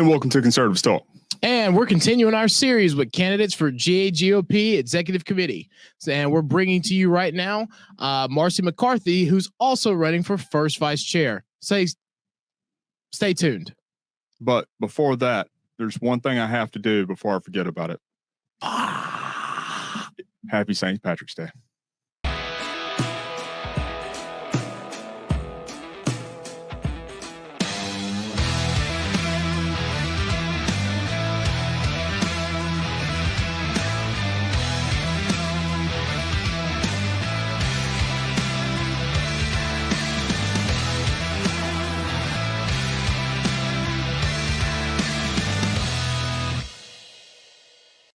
And welcome to Conservative Talk. And we're continuing our series with candidates for GAGOP Executive Committee. And we're bringing to you right now Marcy McCarthy, who's also running for first vice chair. Stay tuned. But before that, there's one thing I have to do before I forget about it. Happy St. Patrick's Day.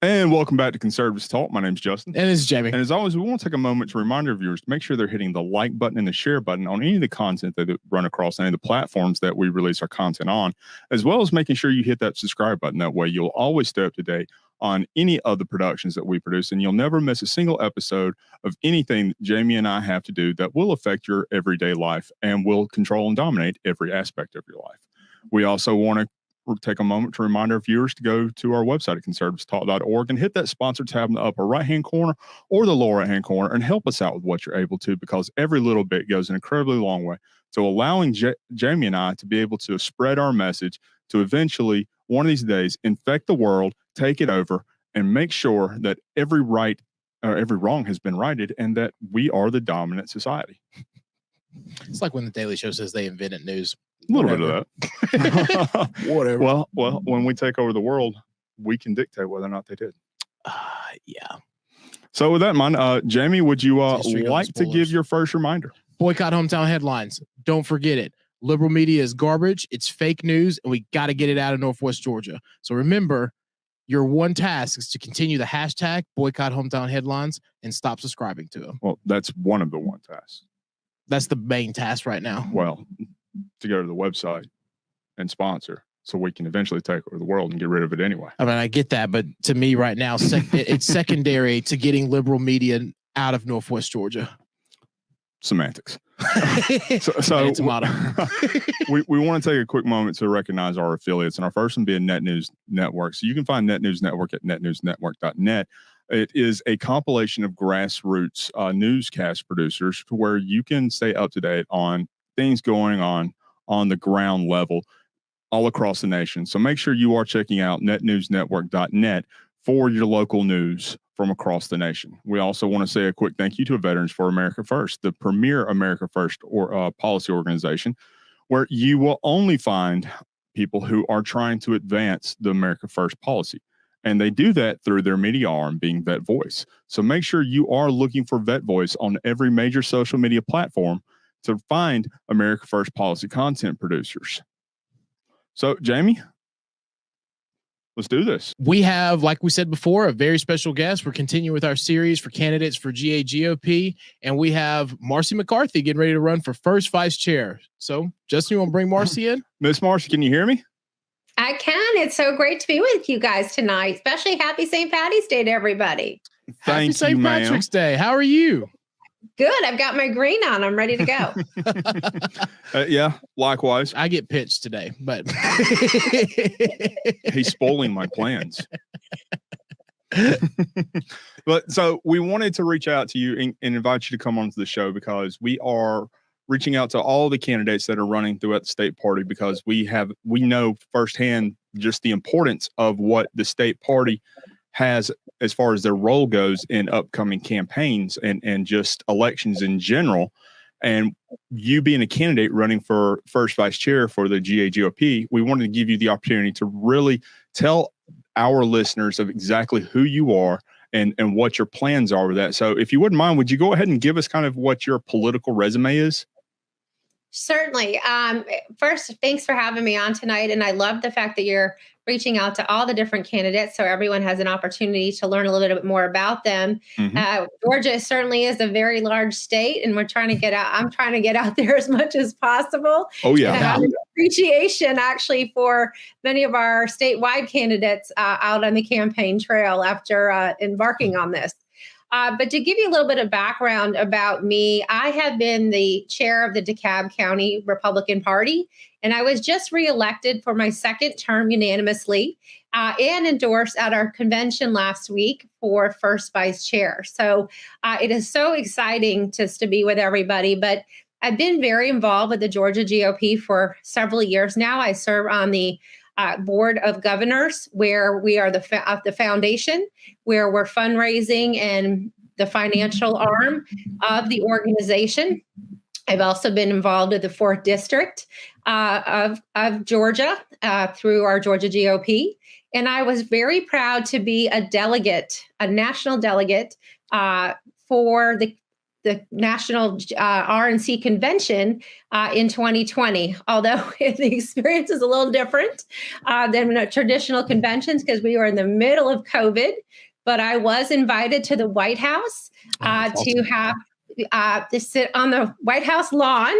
And welcome back to Conservatives Talk. My name's Justin. And this is Jamie. And as always, we want to take a moment to remind our viewers to make sure they're hitting the like button and the share button on any of the content that they run across any of the platforms that we release our content on, as well as making sure you hit that subscribe button. That way you'll always stay up to date on any of the productions that we produce, and you'll never miss a single episode of anything that Jamie and I have to do that will affect your everyday life and will control and dominate every aspect of your life. We also want to take a moment to remind our viewers to go to our website at conservativestalk.org and hit that sponsor tab in the upper right-hand corner or the lower right-hand corner and help us out with what you're able to, because every little bit goes an incredibly long way to allowing Jamie and I to be able to spread our message to eventually, one of these days, infect the world, take it over, and make sure that every right or every wrong has been righted and that we are the dominant society. It's like when the Daily Show says they invented news. A little bit of that. Whatever. Well, when we take over the world, we can dictate whether or not they did. Yeah. So with that in mind, Jamie, would you like to give your first reminder? Boycott hometown headlines. Don't forget it. Liberal media is garbage. It's fake news, and we got to get it out of Northwest Georgia. So remember, your one task is to continue the hashtag boycott hometown headlines and stop subscribing to them. Well, that's one of the one tasks. That's the main task right now. Well, to go to the website and sponsor so we can eventually take over the world and get rid of it anyway. I mean, I get that, but to me right now, it's secondary to getting liberal media out of Northwest Georgia. Semantics. so we want to take a quick moment to recognize our affiliates, and our first one being Net News Network. So you can find Net News Network at netnewsnetwork.net. It is a compilation of grassroots newscast producers to where you can stay up to date on things going on the ground level all across the nation. So make sure you are checking out netnewsnetwork.net for your local news from across the nation. We also want to say a quick thank you to Veterans for America First, the premier America First policy organization, where you will only find people who are trying to advance the America First policy. And they do that through their media arm being Vet Voice. So make sure you are looking for Vet Voice on every major social media platform to find America First policy content producers. So, Jamie, let's do this. We have, like we said before, a very special guest. We're continuing with our series for candidates for GAGOP, and we have Marcy McCarthy getting ready to run for first vice chair. So, Justin, you want to bring Marcy in? Miss Marcy, can you hear me? I can. It's so great to be with you guys tonight, especially happy St. Patty's Day to everybody. Happy St. Patrick's Day. How are you? Good. I've got my green on. I'm ready to go. Yeah, likewise. I get pitched today, but he's spoiling my plans. But so we wanted to reach out to you and invite you to come onto the show because we are reaching out to all the candidates that are running throughout the state party, because we know firsthand just the importance of what the state party has as far as their role goes in upcoming campaigns and just elections in general. And you being a candidate running for first vice chair for the GAGOP, we wanted to give you the opportunity to really tell our listeners of exactly who you are and what your plans are with that. So if you wouldn't mind, would you go ahead and give us kind of what your political resume is? Certainly. First, thanks for having me on tonight. And I love the fact that you're reaching out to all the different candidates so everyone has an opportunity to learn a little bit more about them. Mm-hmm. Georgia certainly is a very large state, and I'm trying to get out there as much as possible. Oh, yeah. And I have an appreciation actually for many of our statewide candidates out on the campaign trail after embarking on this. But to give you a little bit of background about me, I have been the chair of the DeKalb County Republican Party, and I was just reelected for my second term unanimously and endorsed at our convention last week for first vice chair. So it is so exciting just to be with everybody. But I've been very involved with the Georgia GOP for several years now. I serve on the Board of Governors, where we are the foundation, where we're fundraising and the financial arm of the organization. I've also been involved with the 4th District of Georgia through our Georgia GOP. And I was very proud to be a delegate, a national delegate for the National RNC Convention in 2020, although the experience is a little different than traditional conventions because we were in the middle of COVID. But I was invited to the White House to have to sit on the White House lawn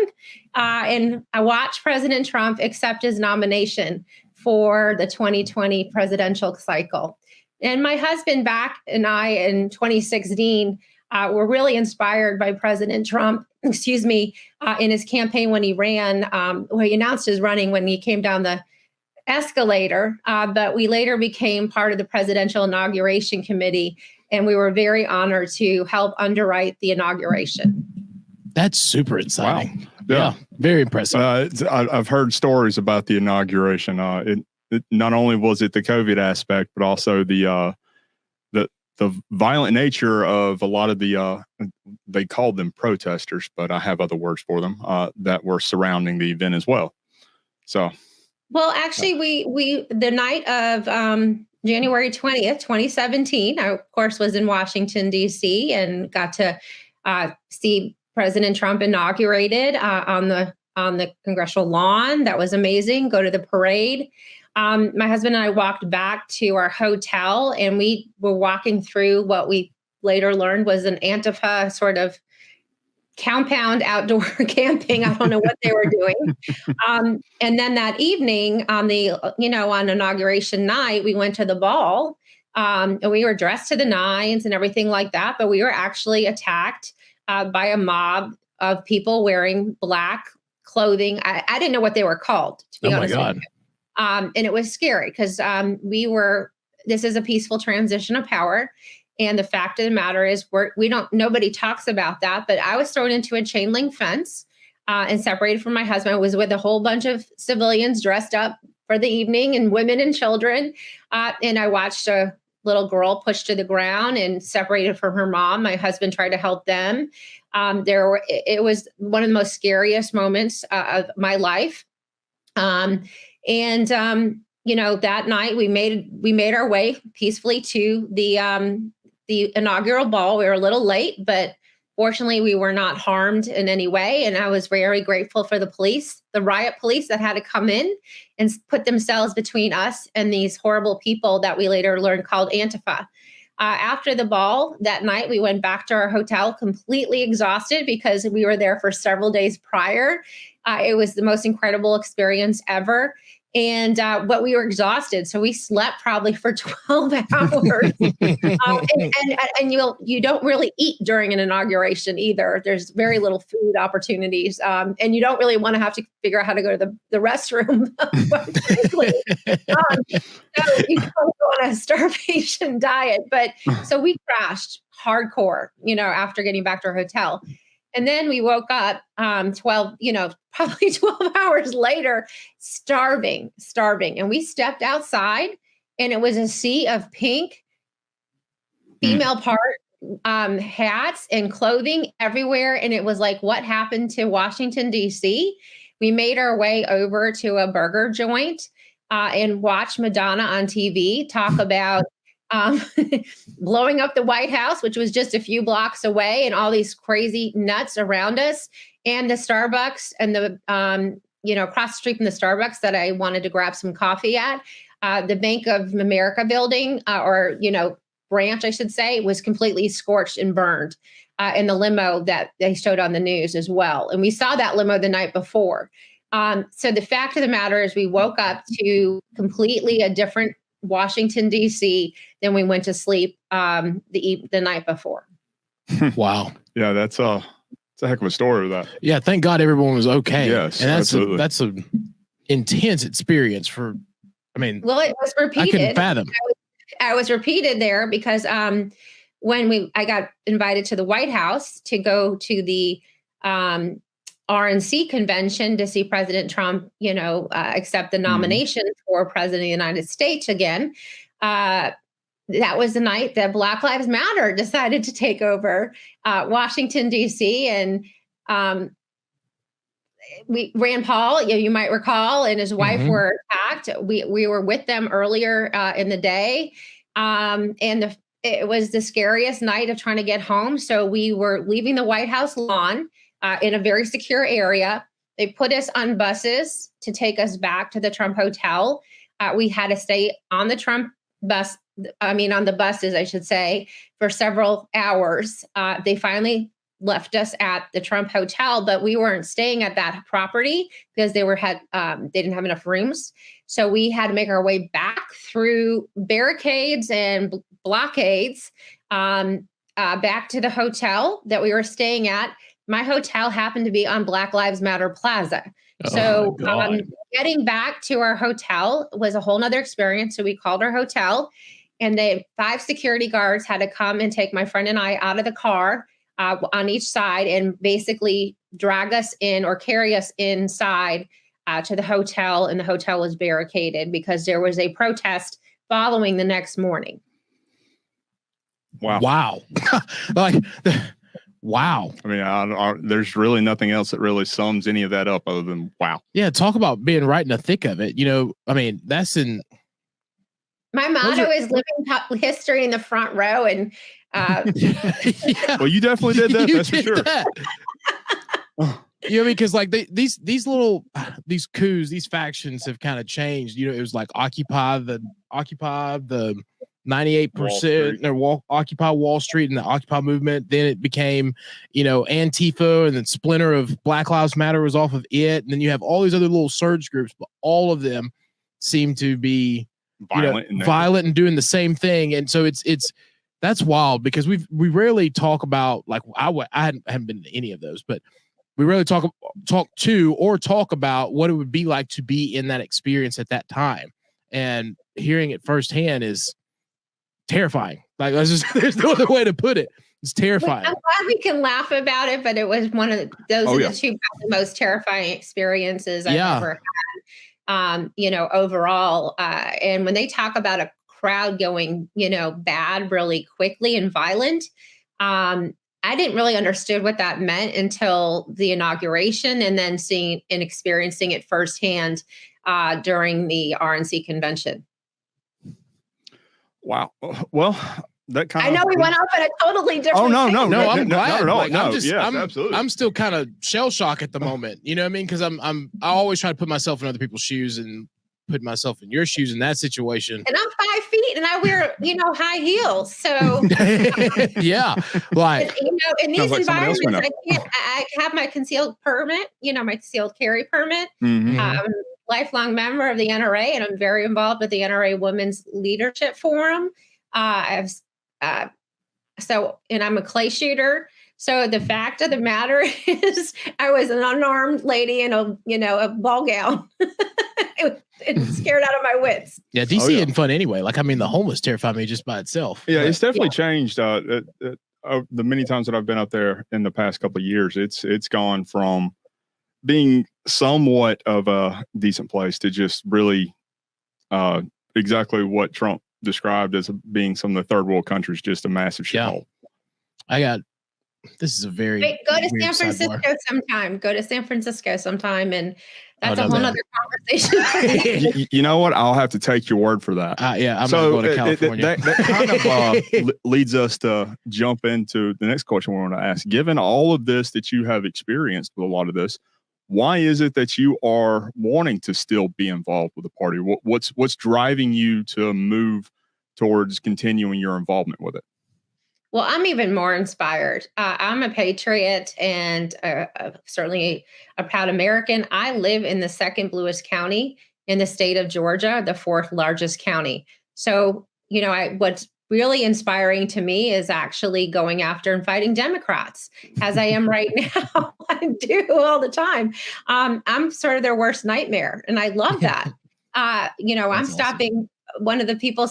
and I watched President Trump accept his nomination for the 2020 presidential cycle. And my husband back and I in 2016 were really inspired by President Trump, in his campaign when he ran, he announced his running when he came down the escalator, but we later became part of the Presidential Inauguration Committee, and we were very honored to help underwrite the inauguration. That's super exciting. Wow. Yeah, very impressive. I've heard stories about the inauguration. It not only was it the COVID aspect, but also the violent nature of a lot of the they called them protesters, but I have other words for them that were surrounding the event as well. So, well, actually, we the night of January 20th, 2017, I of course was in Washington D.C. and got to see President Trump inaugurated on the congressional lawn. That was amazing. Go to the parade. My husband and I walked back to our hotel, and we were walking through what we later learned was an Antifa sort of compound outdoor camping. I don't know what they were doing. And then that evening on inauguration night, we went to the ball and we were dressed to the nines and everything like that. But we were actually attacked by a mob of people wearing black clothing. I didn't know what they were called, to be honest with you. And it was scary because this is a peaceful transition of power. And the fact of the matter is nobody talks about that, but I was thrown into a chain link fence and separated from my husband. I was with a whole bunch of civilians dressed up for the evening and women and children. And I watched a little girl pushed to the ground and separated from her mom. My husband tried to help them. It was one of the most scariest moments of my life. That night we made our way peacefully to the inaugural ball. We were a little late, but fortunately we were not harmed in any way. And I was very grateful for the riot police that had to come in and put themselves between us and these horrible people that we later learned called Antifa. After the ball that night, we went back to our hotel completely exhausted because we were there for several days prior. It was the most incredible experience ever. But we were exhausted. So we slept probably for 12 hours. And you don't really eat during an inauguration either. There's very little food opportunities. And you don't really want to have to figure out how to go to the restroom. So you don't go on a starvation diet. But so we crashed hardcore, after getting back to our hotel. And then we woke up probably 12 hours later, starving. And we stepped outside and it was a sea of pink female part hats and clothing everywhere. And it was like, what happened to Washington, D.C.? We made our way over to a burger joint and watched Madonna on TV talk about blowing up the White House, which was just a few blocks away, and all these crazy nuts around us, and the Starbucks and the, across the street from the Starbucks that I wanted to grab some coffee at, the Bank of America building branch, I should say, was completely scorched and burned in the limo that they showed on the news as well. And we saw that limo the night before. So the fact of the matter is we woke up to completely a different Washington, D.C. than we went to sleep the night before. Wow. Yeah, it's a heck of a story with that. Yeah, thank God everyone was okay. Yes, and absolutely. that's a intense experience for. I mean, well, it was repeated. I couldn't fathom. I was repeated there because when I got invited to the White House to go to the RNC convention to see President Trump, accept the nomination for President of the United States again. That was the night that Black Lives Matter decided to take over Washington, D.C. And Rand Paul, you might recall, and his wife were attacked. We were with them earlier in the day. It was the scariest night of trying to get home. So we were leaving the White House lawn in a very secure area. They put us on buses to take us back to the Trump Hotel. We had to stay on the Trump bus. On the buses, I should say, for several hours. They finally left us at the Trump Hotel, but we weren't staying at that property because they didn't have enough rooms. So we had to make our way back through barricades and blockades back to the hotel that we were staying at. My hotel happened to be on Black Lives Matter Plaza. So getting back to our hotel was a whole nother experience. So we called our hotel, and 5 security guards had to come and take my friend and I out of the car on each side and basically drag us in or carry us inside to the hotel. And the hotel was barricaded because there was a protest following the next morning. Wow. Wow. Wow. I mean, there's really nothing else that really sums any of that up other than wow. Yeah. Talk about being right in the thick of it. That's in. My motto is living history in the front row. And yeah. Well, you definitely did that. That's for sure. Because these coups, these factions have kind of changed. It was like Occupy the 98% or Occupy Wall Street and the Occupy movement. Then it became, Antifa, and then Splinter of Black Lives Matter was off of it. And then you have all these other little surge groups, but all of them seem to be violent and doing the same thing. And so that's wild because we rarely talk about, like, I haven't been to any of those, but we rarely talk about what it would be like to be in that experience at that time. And hearing it firsthand is terrifying. Like, there's no other way to put it. It's terrifying. I'm glad we can laugh about it, but it was one of those are the two most terrifying experiences I've ever had. Overall. And when they talk about a crowd going, bad really quickly and violent, I didn't really understand what that meant until the inauguration and then seeing and experiencing it firsthand during the RNC convention. Wow. Well, that kind I know we went off at a totally different. Oh, no. I'm glad. Not at all. Like, no, absolutely. I'm still kind of shell shock at the moment. You know what I mean? Because I always try to put myself in other people's shoes and put myself in your shoes in that situation. And I'm 5 feet and I wear, high heels. So yeah, like in these environments, I have my concealed permit, my concealed carry permit. Lifelong member of the NRA, and I'm very involved with the NRA Women's Leadership Forum. And I'm a clay shooter. So the fact of the matter is I was an unarmed lady in a ball gown. It scared out of my wits. Yeah, DC isn't fun anyway. Like, the homeless terrified me just by itself. Yeah, it's definitely changed. The many times that I've been up there in the past couple of years, it's gone from being somewhat of a decent place to just really exactly what Trump described as being some of the third world countries, just a massive shithole. This is a very go to San Francisco sometime. Go to San Francisco sometime, and that's a whole other conversation. You know what? I'll have to take your word for that. I'm not going to California. That kind of leads us to jump into the next question we want to ask. Given all of this that you have experienced with a lot of this, why is it that you are wanting to still be involved with the party? What's driving you to move towards continuing your involvement with it? Well, I'm even more inspired. I'm a patriot and certainly a proud American. I live in the second bluest county in the state of Georgia, the 4th largest county. So, what's really inspiring to me is actually going after and fighting Democrats, as I am right now. I do all the time. I'm sort of their worst nightmare, and I love that. I'm stopping one of the people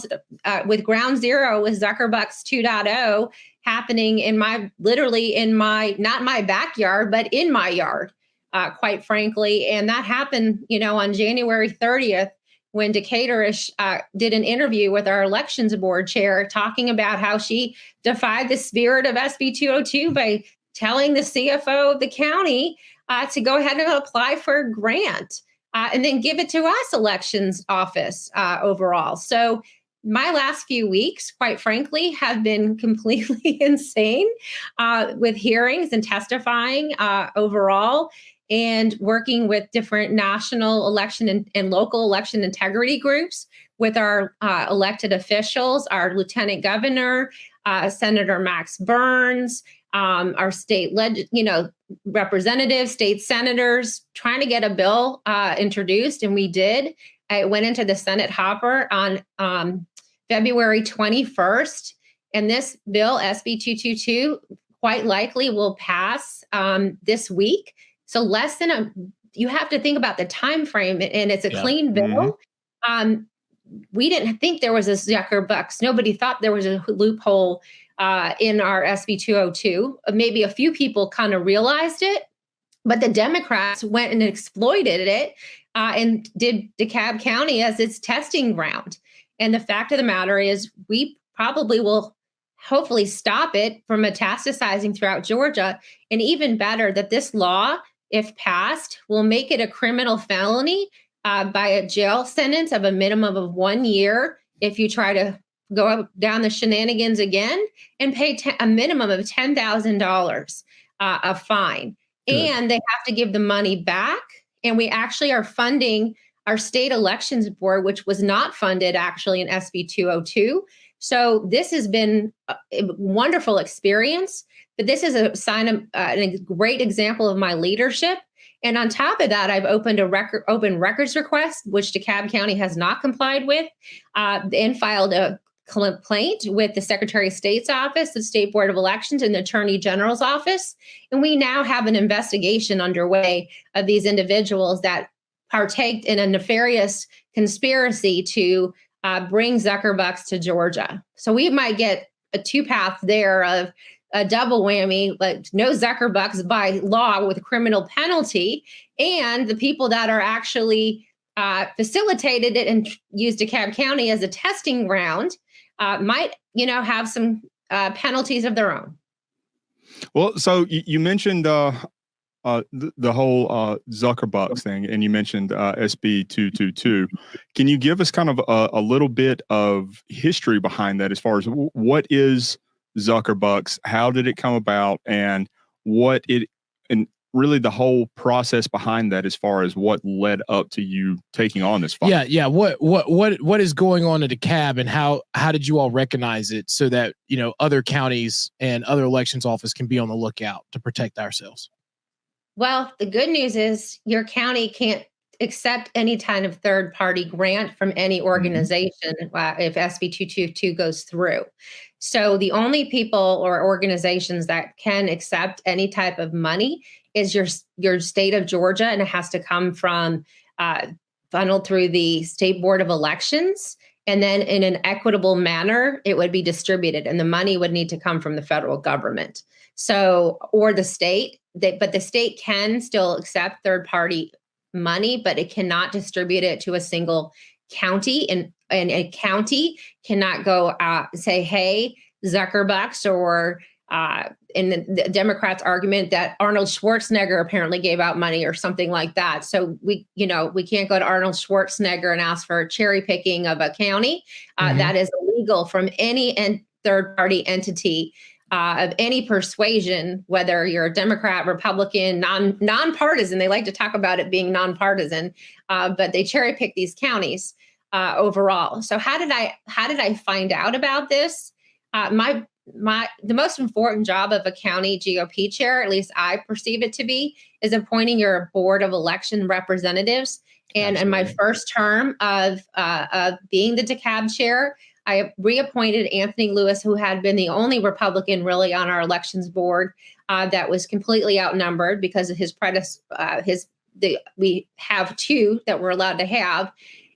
with Ground Zero with Zuckerbucks 2.0 happening not my backyard, but in my yard, quite frankly. And that happened, on January 30th, when Decatur did an interview with our elections board chair talking about how she defied the spirit of SB 202 by telling the CFO of the county to go ahead and apply for a grant and then give it to us elections office overall. So my last few weeks, quite frankly, have been completely insane with hearings and testifying overall, and working with different national election and local election integrity groups with our elected officials, our lieutenant governor, Senator Max Burns, our state representatives, state senators, trying to get a bill introduced, and we did. It went into the Senate hopper on February 21st, and this bill, SB 222, quite likely will pass this week. So you have to think about the time frame, and it's a clean bill. Mm-hmm. We didn't think there was a Zuckerbucks. Nobody thought there was a loophole in our SB 202. Maybe a few people kind of realized it, but the Democrats went and exploited it and did DeKalb County as its testing ground. And the fact of the matter is, we probably will hopefully stop it from metastasizing throughout Georgia. And even better, that this law, if passed, will make it a criminal felony by a jail sentence of a minimum of 1 year if you try to go down the shenanigans again, and pay a minimum of $10,000 a fine. Good. And they have to give the money back. And we actually are funding our state elections board, which was not funded actually in SB 202. So this has been a wonderful experience, but this is a sign of a great example of my leadership. And on top of that, I've opened a open records request, which DeKalb County has not complied with, and filed a complaint with the Secretary of State's office, the State Board of Elections, and the Attorney General's office. And we now have an investigation underway of these individuals that partaked in a nefarious conspiracy to bring Zuckerbucks to Georgia. So we might get a two-path there of a double whammy, like no Zuckerbucks by law with a criminal penalty, and the people that are actually facilitated it and used DeKalb County as a testing ground might, have some penalties of their own. Well, so you mentioned the whole Zuckerbucks thing, and you mentioned SB 222. Can you give us kind of a little bit of history behind that, as far as what is Zuckerbucks, how did it come about, and and really the whole process behind that, as far as what led up to you taking on this fight? Yeah. What is going on at DeKalb, and how did you all recognize it so that other counties and other elections office can be on the lookout to protect ourselves? Well, the good news is your county can't accept any kind of third-party grant from any organization if SB 222 goes through. So the only people or organizations that can accept any type of money is your state of Georgia, and it has to come from funneled through the State Board of Elections, and then in an equitable manner, it would be distributed, and the money would need to come from the federal government. So, or the state, but the state can still accept third-party money, but it cannot distribute it to a single county, and a county cannot go say, hey, Zuckerbucks, or in the Democrats' argument that Arnold Schwarzenegger apparently gave out money or something like that. So we can't go to Arnold Schwarzenegger and ask for cherry picking of a county. That is illegal from any third-party entity of any persuasion, whether you're a Democrat, Republican, nonpartisan. They like to talk about it being nonpartisan, but they cherry pick these counties overall. So how did I find out about this? The most important job of a county GOP chair, at least I perceive it to be, is appointing your board of election representatives. And in my first term of being the DeKalb chair, I reappointed Anthony Lewis, who had been the only Republican really on our elections board that was completely outnumbered because of his we have two that we're allowed to have,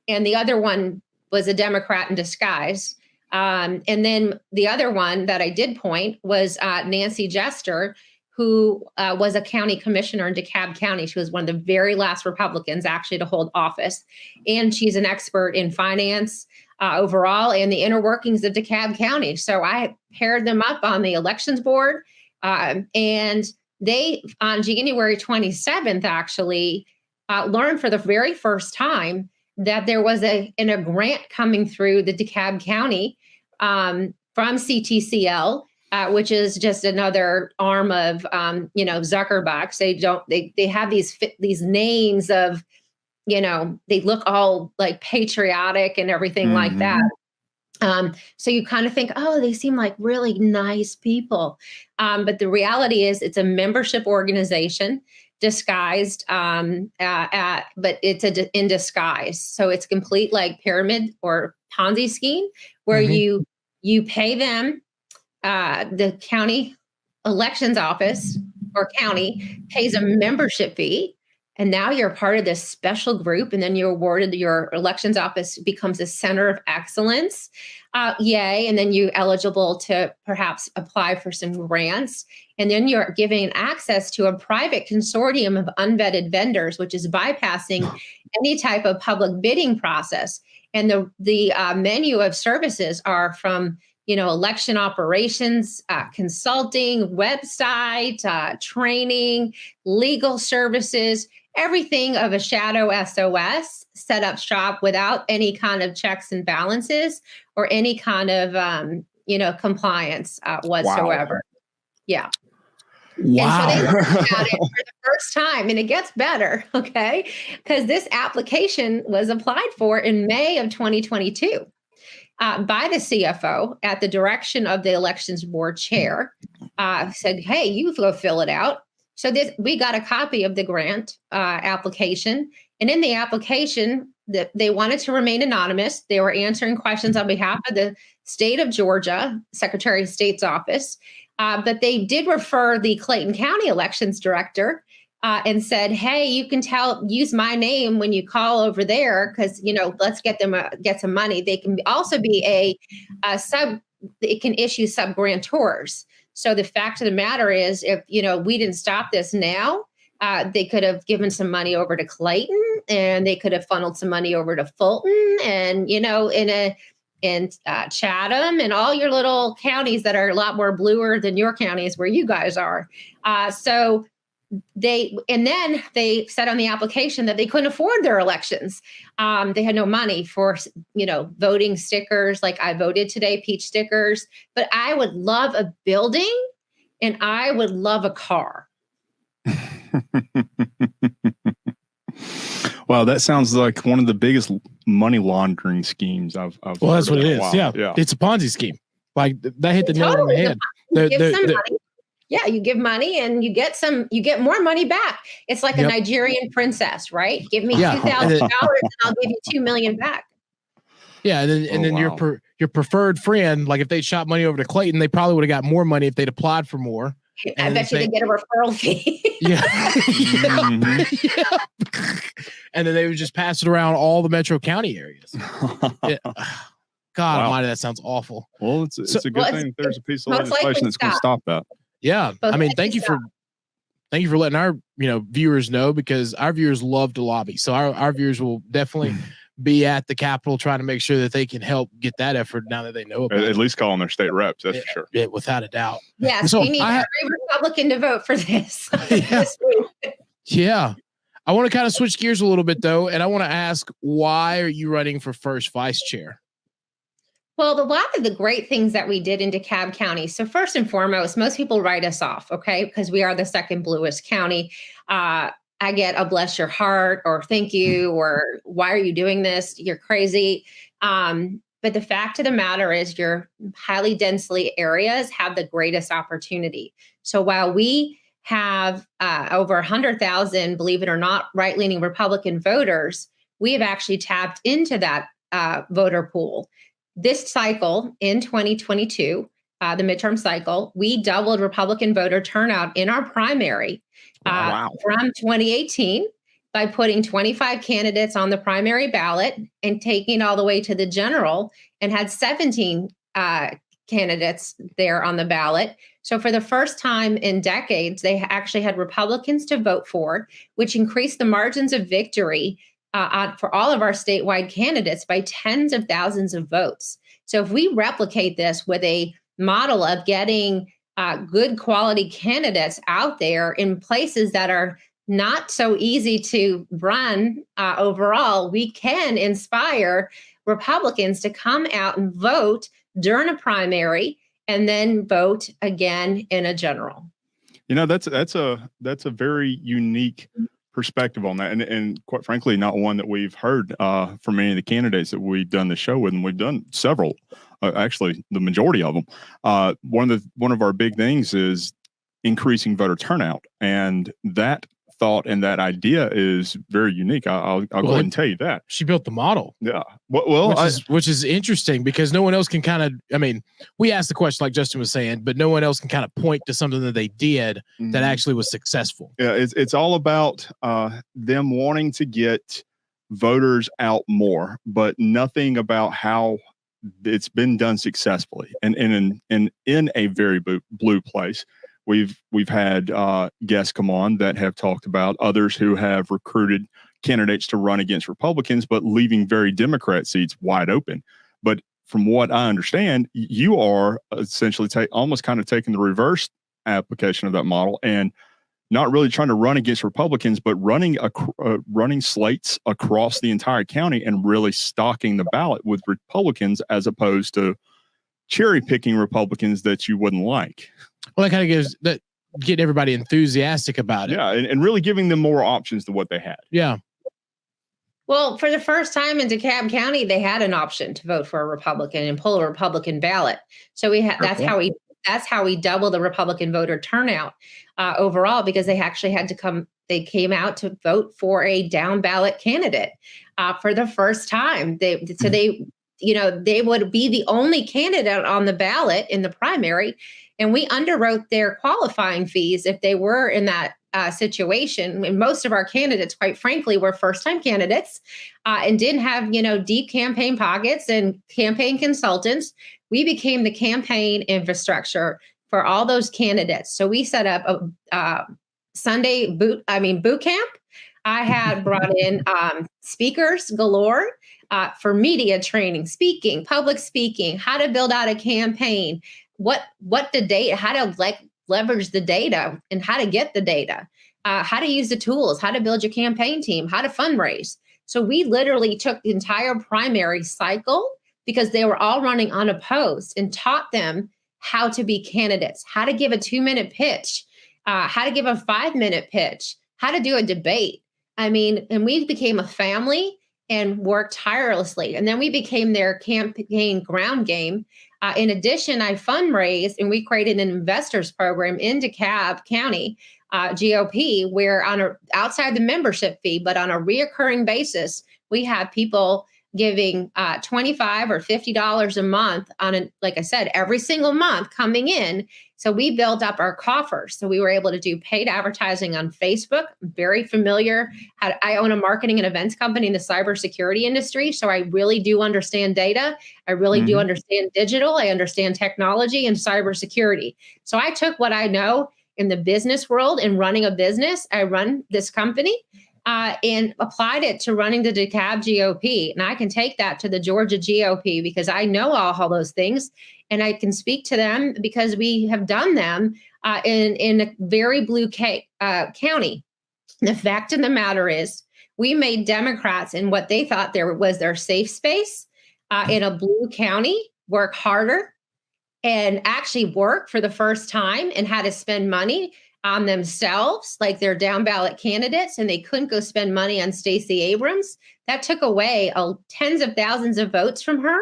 and the other one was a Democrat in disguise. And then the other one that I did point was Nancy Jester, who was a county commissioner in DeKalb County. She was one of the very last Republicans actually to hold office. And she's an expert in finance overall and the inner workings of DeKalb County. So I paired them up on the elections board. And they, on January 27th, actually learned for the very first time that there was a grant coming through the DeKalb County from CTCL, which is just another arm of Zuckerbucks. They have these names of, they look all like patriotic and everything like that. So you kind of think, oh, they seem like really nice people. But the reality is it's a membership organization disguised, but it's in disguise. So it's complete like pyramid or Ponzi scheme where you pay them, the county elections office or county pays a membership fee. And now you're part of this special group, and then you're awarded, your elections office becomes a center of excellence. Yay. And then you're eligible to perhaps apply for some grants. And then you're given access to a private consortium of unvetted vendors, which is bypassing any type of public bidding process. And the menu of services are from election operations, consulting, website, training, legal services, everything of a shadow SOS, set up shop without any kind of checks and balances or any kind of, compliance whatsoever. Wow. Yeah. Wow. And so they looked at it for the first time, and it gets better, okay? Because this application was applied for in May of 2022. By the CFO at the direction of the elections board chair, said, hey, you go fill it out. So we got a copy of the grant application. And in the application, they wanted to remain anonymous. They were answering questions on behalf of the state of Georgia, Secretary of State's office. But they did refer the Clayton County elections director and said, hey, you can use my name when you call over there because, let's get some money. They can also be it can issue sub-grantors. So the fact of the matter is, if, we didn't stop this now, they could have given some money over to Clayton, and they could have funneled some money over to Fulton and, in Chatham and all your little counties that are a lot more bluer than your counties where you guys are. So then they said on the application that they couldn't afford their elections. They had no money for, voting stickers, like I voted today, peach stickers, but I would love a building and I would love a car. Wow, that sounds like one of the biggest money laundering schemes I've well, that's what it is. Wow. Yeah. It's a Ponzi scheme. Like that hit the nail on the head. Money. Yeah, you give money and you get more money back. It's like a Nigerian princess, right? Give me $2,000 and I'll give you $2 million back. Yeah, and then your preferred friend, like if they shot money over to Clayton, they probably would have got more money if they'd applied for more. I bet you they get a referral fee. Yeah. And then they would just pass it around all the metro county areas. God Almighty, that sounds awful. Well, it's a good thing there's a piece of legislation that's going to stop that. Yeah. I mean, thank you for letting our viewers know, because our viewers love to lobby. So our viewers will definitely be at the Capitol trying to make sure that they can help get that effort now that they know about it. At least calling their state reps, that's for sure. Yeah, without a doubt. Yeah, so we need every Republican to vote for this. This week. Yeah. I want to kind of switch gears a little bit, though, and I want to ask, why are you running for first vice chair? Well, a lot of the great things that we did in DeKalb County. So first and foremost, most people write us off, okay, because we are the second bluest county. I get a bless your heart or thank you or why are you doing this? You're crazy. But the fact of the matter is your highly densely areas have the greatest opportunity. So while we have over 100,000, believe it or not, right-leaning Republican voters, we have actually tapped into that voter pool. this cycle in 2022, the midterm cycle, we doubled Republican voter turnout in our primary from 2018 by putting 25 candidates on the primary ballot and taking all the way to the general, and had 17 candidates there on the ballot. So for the first time in decades, they actually had Republicans to vote for, which increased the margins of victory for all of our statewide candidates by tens of thousands of votes. So if we replicate this with a model of getting good quality candidates out there in places that are not so easy to run overall, we can inspire Republicans to come out and vote during a primary and then vote again in a general. That's a very unique perspective on that, and quite frankly, not one that we've heard from many of the candidates that we've done the show with, and we've done several, actually the majority of them. One of our big things is increasing voter turnout, and that thought and that idea is very unique. I'll go ahead and tell you that she built the model. Yeah, which is interesting because no one else can kind of. I mean, we asked the question like Justin was saying, but no one else can kind of point to something that they did that actually was successful. Yeah, it's all about them wanting to get voters out more, but nothing about how it's been done successfully. And in a very blue place. We've had guests come on that have talked about others who have recruited candidates to run against Republicans, but leaving very Democrat seats wide open. But from what I understand, you are essentially almost kind of taking the reverse application of that model and not really trying to run against Republicans, but running slates across the entire county and really stocking the ballot with Republicans as opposed to cherry picking Republicans that you wouldn't like. Well, that kind of getting everybody enthusiastic about it. Yeah, and really giving them more options than what they had. Yeah. Well, for the first time in DeKalb County, they had an option to vote for a Republican and pull a Republican ballot. So that's how we doubled the Republican voter turnout overall, because they actually had to come. They came out to vote for a down ballot candidate for the first time. They would be the only candidate on the ballot in the primary. And we underwrote their qualifying fees if they were in that situation. And most of our candidates, quite frankly, were first-time candidates and didn't have, deep campaign pockets and campaign consultants. We became the campaign infrastructure for all those candidates. So we set up a Sunday boot camp. I had brought in speakers galore for media training, speaking, public speaking, how to build out a campaign, what the data, how to leverage the data and how to get the data, how to use the tools, how to build your campaign team, how to fundraise. So we literally took the entire primary cycle, because they were all running unopposed, and taught them how to be candidates, how to give a 2-minute pitch, how to give a 5-minute pitch, how to do a debate. And we became a family and worked tirelessly. And then we became their campaign ground game. In addition, I fundraised and we created an investors program in DeKalb County GOP, where outside the membership fee, but on a reoccurring basis, we have people giving $25 or $50 a month like I said, every single month coming in. So we built up our coffers. So we were able to do paid advertising on Facebook, very familiar. I own a marketing and events company in the cybersecurity industry. So I really do understand data. I really do understand digital. I understand technology and cybersecurity. So I took what I know in the business world and running a business. I run this company. And applied it to running the DeKalb GOP. And I can take that to the Georgia GOP because I know all those things. And I can speak to them because we have done them in a very blue county. The fact of the matter is, we made Democrats in what they thought was their safe space in a blue county work harder and actually work for the first time and had to spend money on themselves, like their down ballot candidates, and they couldn't go spend money on Stacey Abrams. That took away tens of thousands of votes from her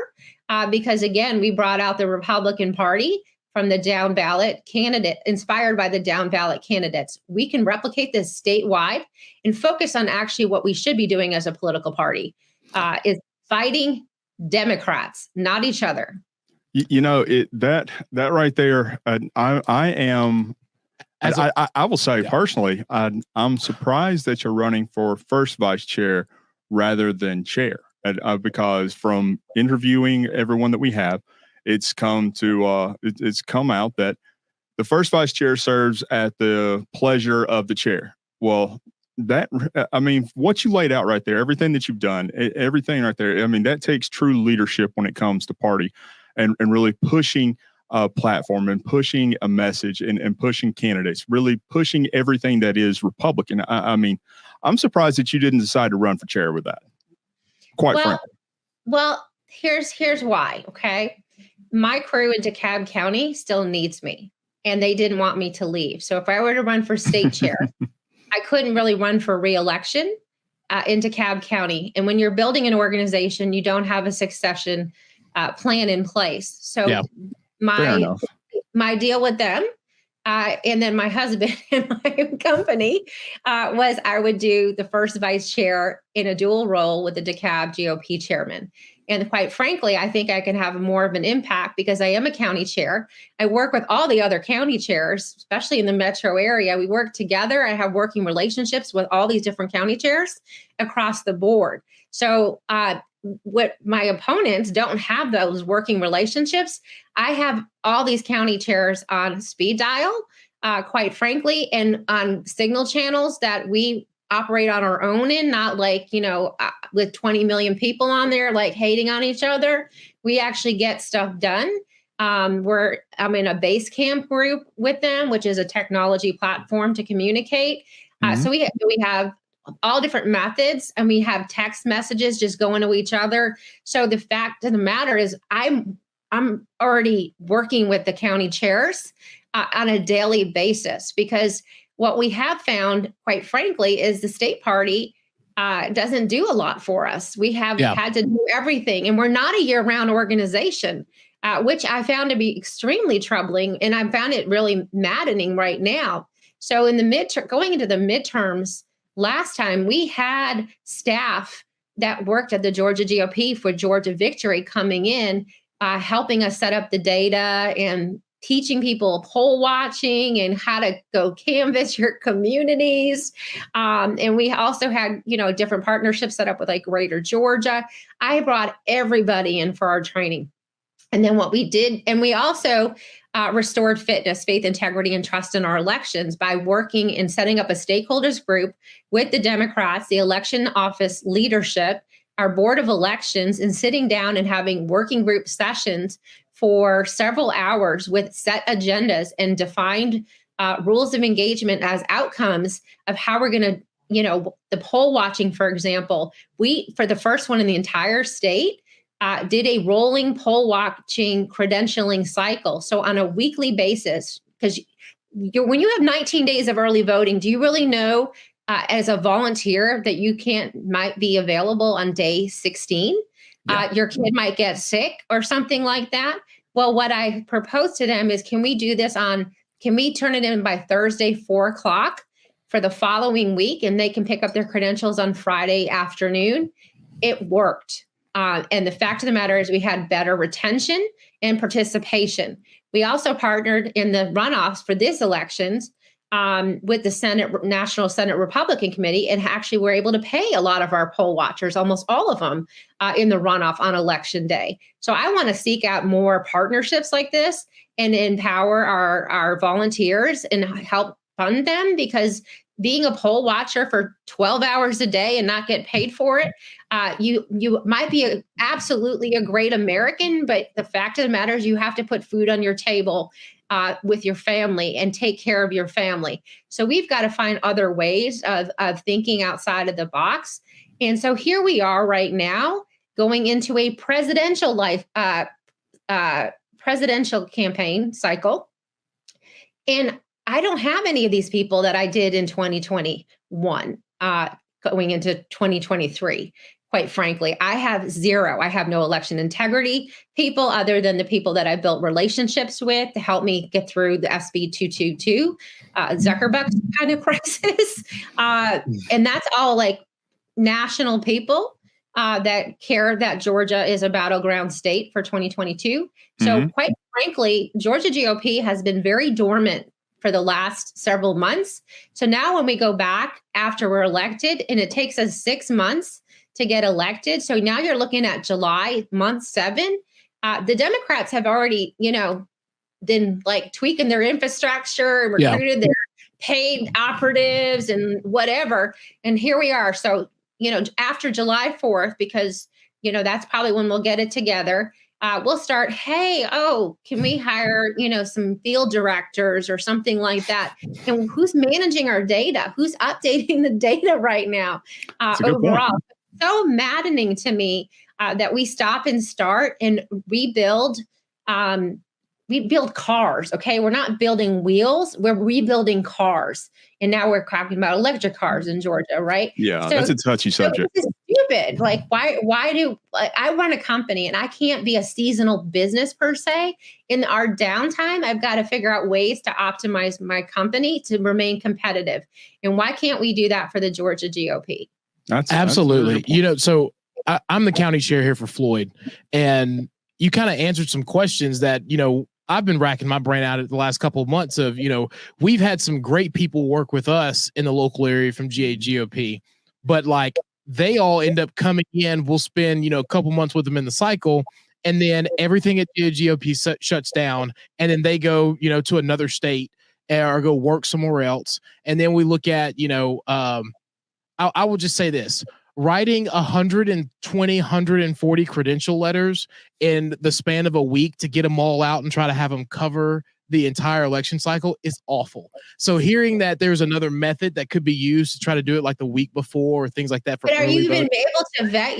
because, again, we brought out the Republican Party from the down ballot candidate, inspired by the down ballot candidates. We can replicate this statewide and focus on actually what we should be doing as a political party is fighting Democrats, not each other. That right there. I am. I will say personally, I'm surprised that you're running for first vice chair rather than chair, because from interviewing everyone that we have, it's come out that the first vice chair serves at the pleasure of the chair. Well, what you laid out right there, everything that you've done, everything right there, that takes true leadership when it comes to party and really pushing a platform and pushing a message and pushing candidates, really pushing everything that is Republican. I'm surprised that you didn't decide to run for chair with that, quite frankly. Well, here's why, okay? My crew in DeKalb County still needs me, and they didn't want me to leave. So if I were to run for state chair, I couldn't really run for re-election in DeKalb County. And when you're building an organization, you don't have a succession plan in place. So my deal with them, and then my husband and my company was I would do the first vice chair in a dual role with the DeKalb GOP chairman. And quite frankly, I think I can have more of an impact because I am a county chair. I work with all the other county chairs, especially in the metro area. We work together. I have working relationships with all these different county chairs across the board. So what my opponents don't have those working relationships. I have all these county chairs on speed dial, quite frankly, and on signal channels that we operate on our own in, not like, with 20 million people on there, like hating on each other. We actually get stuff done. I'm in a base camp group with them, which is a technology platform to communicate. So we have all different methods, and we have text messages just going to each other. So the fact of the matter is I'm already working with the county chairs on a daily basis, because what we have found, quite frankly, is the state party doesn't do a lot for us. We have had to do everything, and we're not a year-round organization, which I found to be extremely troubling, and I found it really maddening right now. So in the going into the midterms, last time we had staff that worked at the Georgia GOP for Georgia Victory coming in, helping us set up the data and teaching people poll watching and how to go canvass your communities. And we also had, different partnerships set up with like Greater Georgia. I brought everybody in for our training. And then what we did, and we also restored fitness, faith, integrity, and trust in our elections by working and setting up a stakeholders group with the Democrats, the election office leadership, our board of elections, and sitting down and having working group sessions for several hours with set agendas and defined rules of engagement as outcomes of how we're going to, the poll watching, for example, we, for the first one in the entire state, did a rolling poll watching credentialing cycle. So on a weekly basis, because when you have 19 days of early voting, do you really know as a volunteer that you might be available on day 16? Your kid might get sick or something like that. Well, what I proposed to them is, can we do this can we turn it in by Thursday, 4:00 for the following week, and they can pick up their credentials on Friday afternoon? It worked. And the fact of the matter is we had better retention and participation. We also partnered in the runoffs for this elections with the National Senate Republican Committee, and actually were able to pay a lot of our poll watchers, almost all of them, in the runoff on election day. So I want to seek out more partnerships like this and empower our volunteers and help fund them, because being a poll watcher for 12 hours a day and not get paid for it, you might be absolutely a great American, but the fact of the matter is you have to put food on your table with your family and take care of your family. So we've got to find other ways of thinking outside of the box. And so here we are right now going into a presidential campaign cycle. And I don't have any of these people that I did in 2021 going into 2023. Quite frankly, I have zero. I have no election integrity people other than the people that I built relationships with to help me get through the SB 222 Zuckerberg kind of crisis. And that's all like national people that care that Georgia is a battleground state for 2022. So quite frankly, Georgia GOP has been very dormant for the last several months. So now when we go back after we're elected, and it takes us 6 months to get elected. So now you're looking at July, month 7. The Democrats have already, been like tweaking their infrastructure and recruited their paid operatives and whatever. And here we are. So, after July 4th, because, that's probably when we'll get it together. We'll start, can we hire, some field directors or something like that? And who's managing our data? Who's updating the data right now overall? So maddening to me that we stop and start and rebuild. We build cars, okay? We're not building wheels, we're rebuilding cars. And now we're talking about electric cars in Georgia, right? Yeah, so, that's a touchy subject. This is stupid. Like, why do I run a company and I can't be a seasonal business per se? In our downtime, I've got to figure out ways to optimize my company to remain competitive. And why can't we do that for the Georgia GOP? That's absolutely. So I'm the county chair here for Floyd, and you kind of answered some questions that, I've been racking my brain out at the last couple of months of, we've had some great people work with us in the local area from GAGOP, but like they all end up coming in. We'll spend, a couple months with them in the cycle, and then everything at GAGOP shuts down, and then they go, to another state or go work somewhere else. And then we look at, I will just say this. Writing 120, 140 credential letters in the span of a week to get them all out and try to have them cover the entire election cycle is awful. So hearing that there's another method that could be used to try to do it like the week before or things like that. But are you even able to vet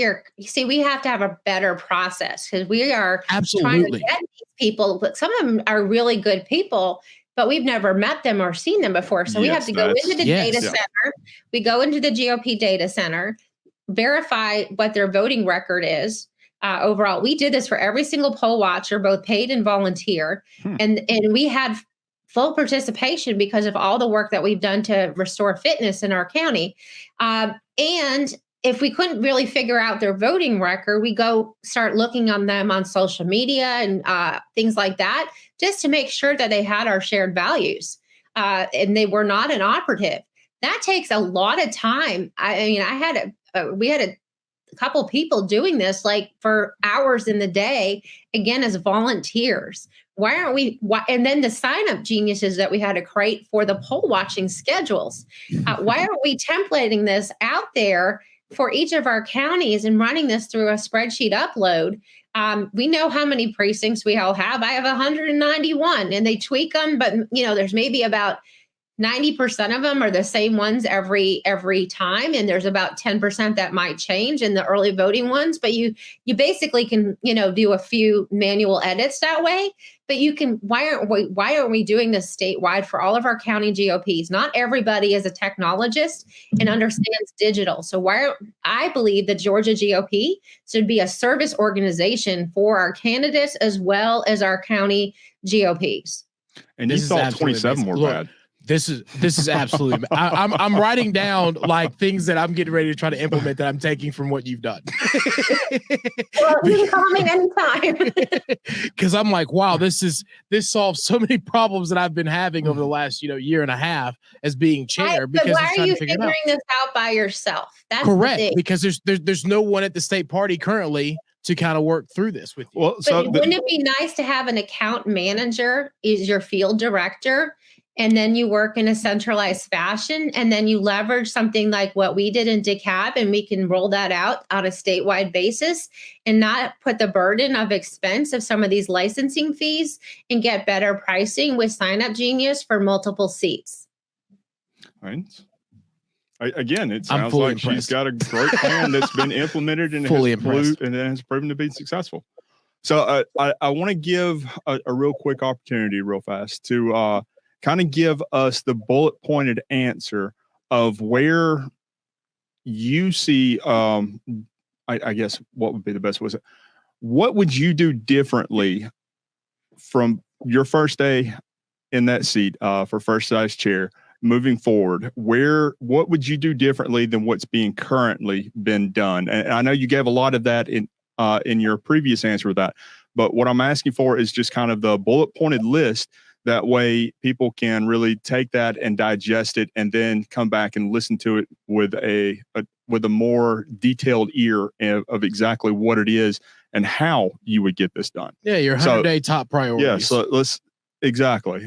we have to have a better process because we are trying to vet these people, but some of them are really good people, but we've never met them or seen them before. So we have to go into the data center. We go into the GOP data center, verify what their voting record is overall. We did this for every single poll watcher, both paid and volunteer. And we had full participation because of all the work that we've done to restore fitness in our county. And if we couldn't really figure out their voting record, we go start looking on them on social media and things like that, just to make sure that they had our shared values and they were not an operative. That takes a lot of time. We had a couple people doing this like for hours in the day, again, as volunteers. Why aren't we? And then the sign-up geniuses that we had to create for the poll watching schedules. Why aren't we templating this out there for each of our counties and running this through a spreadsheet upload? We know how many precincts we all have. I have 191 and they tweak them, but there's maybe about 90% of them are the same ones every time. And there's about 10% that might change in the early voting ones, but you basically can, do a few manual edits that way, but why aren't we doing this statewide for all of our county GOPs? Not everybody is a technologist and understands digital. So I believe the Georgia GOP should be a service organization for our candidates as well as our county GOPs. And you thought 27 were bad. This is absolutely. I'm writing down like things that I'm getting ready to try to implement that I'm taking from what you've done. Well, you can call me anytime. Because I'm like, wow, this solves so many problems that I've been having over the last year and a half as being chair. But why are you figuring this out by yourself? That's correct. Because there's no one at the state party currently to kind of work through this with you. Well, wouldn't it be nice to have an account manager is your field director? And then you work in a centralized fashion, and then you leverage something like what we did in DeKalb, and we can roll that out on a statewide basis and not put the burden of expense of some of these licensing fees and get better pricing with Sign Up Genius for multiple seats. Right. Again, it sounds like impressed. She's got a great plan that's been implemented and has proven to be successful. So I want to give a real quick opportunity real fast to kind of give us the bullet pointed answer of where you see, I guess, what would be the best way? What would you do differently from your first day in that seat for first vice chair moving forward, what would you do differently than what's being currently been done? And I know you gave a lot of that in your previous answer with that, but what I'm asking for is just kind of the bullet pointed list. That way people can really take that and digest it and then come back and listen to it with a more detailed ear of exactly what it is and how you would get this done. Yeah, your 100-day top priorities. Yeah, so let's exactly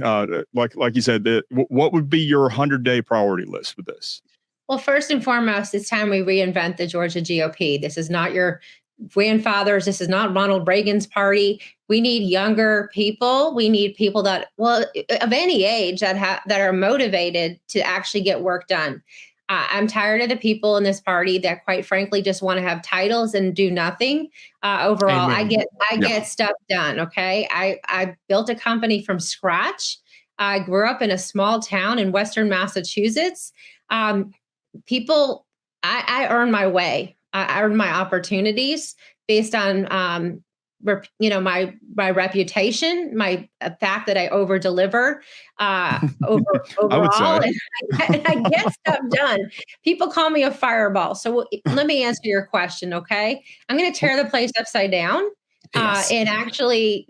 like you said, what would be your 100-day priority list with this? Well, first and foremost, it's time we reinvent the Georgia GOP. This is not your grandfathers. This is not Ronald Reagan's party. We need younger people. We need people that, well, of any age that are motivated to actually get work done. I'm tired of the people in this party that, quite frankly, just want to have titles and do nothing. Overall, Amen. I get stuff done. Okay, I built a company from scratch. I grew up in a small town in Western Massachusetts. People, I earn my way. I earn my opportunities based on, my reputation, my fact that I over deliver overall, and I get stuff done. People call me a fireball. So let me answer your question. Okay, I'm going to tear the place upside down. And actually